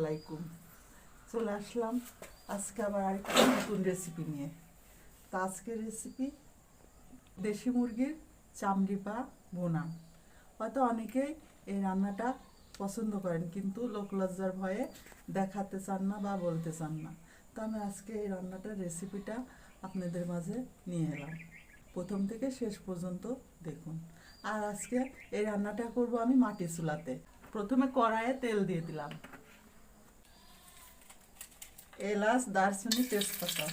আলাইকুম। চলে আসলাম আজকে আবার আরেকটা নতুন রেসিপি নিয়ে। তা আজকের রেসিপি দেশি মুরগির চামড়ি পা ভুনা। হয়তো অনেকেই এই রান্নাটা পছন্দ করেন, কিন্তু লোকলজ্জার ভয়ে দেখাতে চান না বা বলতে চান না। তো আমি আজকে এই রান্নাটার রেসিপিটা আপনাদের মাঝে নিয়ে এলাম। প্রথম থেকে শেষ পর্যন্ত দেখুন। আর আজকে এই রান্নাটা করব আমি মাটি চুলাতে। প্রথমে কড়াইয়ে তেল দিয়ে দিলাম, এলাচ, দারচিনি, তেজপাতা।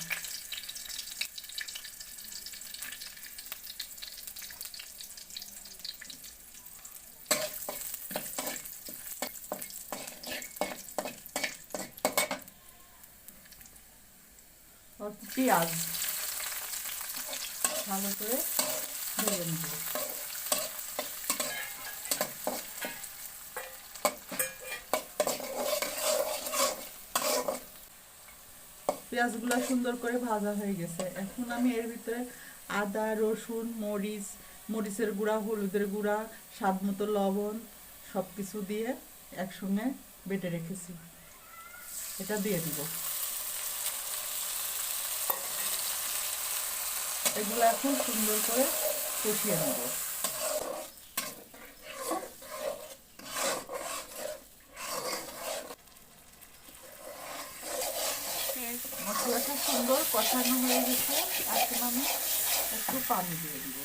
পেঁয়াজ ভালো করে ভেজে নেব। পেঁয়াজগুলো সুন্দর করে ভাজা হয়ে গেছে। এখন আমি এর ভিতরে আদা, রসুন, মরিচের গুঁড়া, হলুদের গুঁড়া, স্বাদ মতো লবণ সব কিছু দিয়ে একসঙ্গে বেটে রেখেছি, এটা দিয়ে দিব। এগুলো এখন সুন্দর করে কষিয়ে নেব। মশলাটা সুন্দর কষানো হয়ে গেছে। এখন আমি একটু পানি দিয়ে দিব।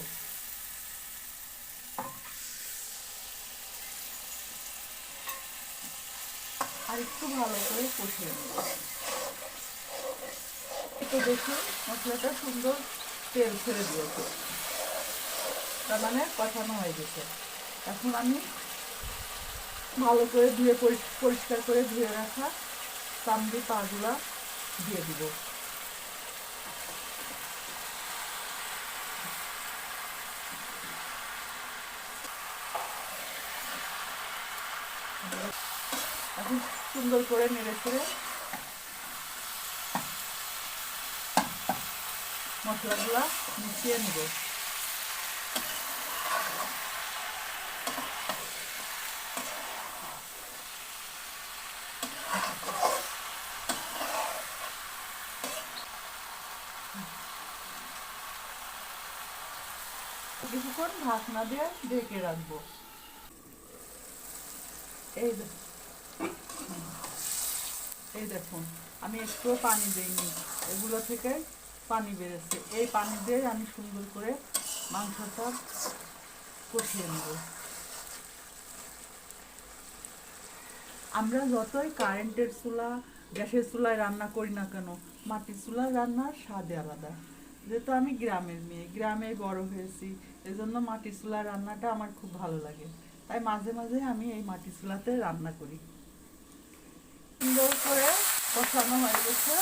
আর একটু ভালো করে কষিয়ে নেব। তো দেখুন মশলাটা সুন্দর তেল ছেড়ে দিয়েছে, তার মানে কষানো হয়ে গেছে। এখন আমি ভালো করে ধুয়ে পরিষ্কার করে ধুয়ে রাখা চামড়ি পাগুলা দিয়ে দিব। এখন সুন্দর করে নেড়ে চেড়ে মশলাগুলা মিশিয়ে নেব। কিছুক্ষণ ঢাকনা দিয়ে ঢেকে রাখবো। এই এই দেখুন, আমি একটুও পানি দিইনি, এগুলো থেকে পানি বেরোচ্ছে। এই পানি দিয়ে আমি সুন্দর করে মাংসটা কষিয়ে নেব। আমরা যতই কারেন্টের চুলা, গ্যাসের চুলায় রান্না করি না কেন, মাটির চুলার রান্নার স্বাদই আলাদা। যেহেতু আমি গ্রামের মেয়ে, গ্রামে বড় হয়েছি, এজন্য মাটির চুলার রান্নাটা আমার খুব ভালো লাগে। তাই মাঝে মাঝে আমি এই মাটির চুলাতে রান্না করি। সুন্দর করে কষানো হয়ে গেছে।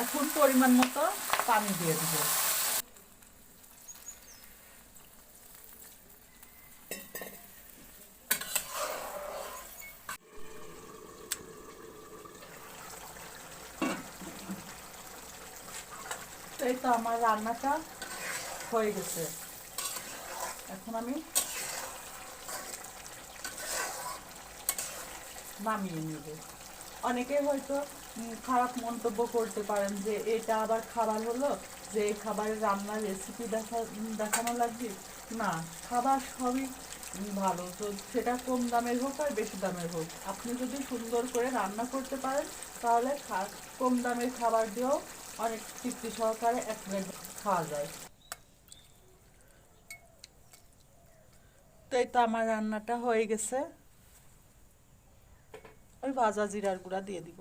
এখন পরিমাণ মতো পানি দিয়ে দিব। এই তো আমার রান্নাটা হয়ে গেছে। এখন আমি নামিয়ে নেব। অনেকে হয়তো খারাপ মন্তব্য করতে পারেন যে এটা আবার খাবার হলো, যে এই খাবারের রান্নার রেসিপি দেখানো লাগবে। না, খাবার সবই ভালো, তো সেটা কম দামের হোক আর বেশি দামের হোক, আপনি যদি সুন্দর করে রান্না করতে পারেন তাহলে কম দামের খাবার দিয়েও অনেক তৃপ্তি সহকারে এক প্লেট খাওয়া যায়। তো এই তো আমার রান্নাটা হয়ে গেছে। ওই ভাজা জিরার গুঁড়া দিয়ে দিব।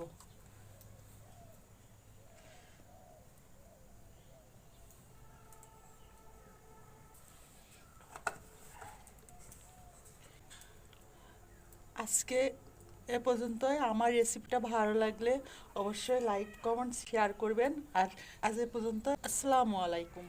আজকে এ পর্যন্তই। আমার রেসিপিটা ভালো লাগলে অবশ্যই লাইক, কমেন্ট, শেয়ার করবেন। আর আজ এ পর্যন্ত। আসসালামু আলাইকুম।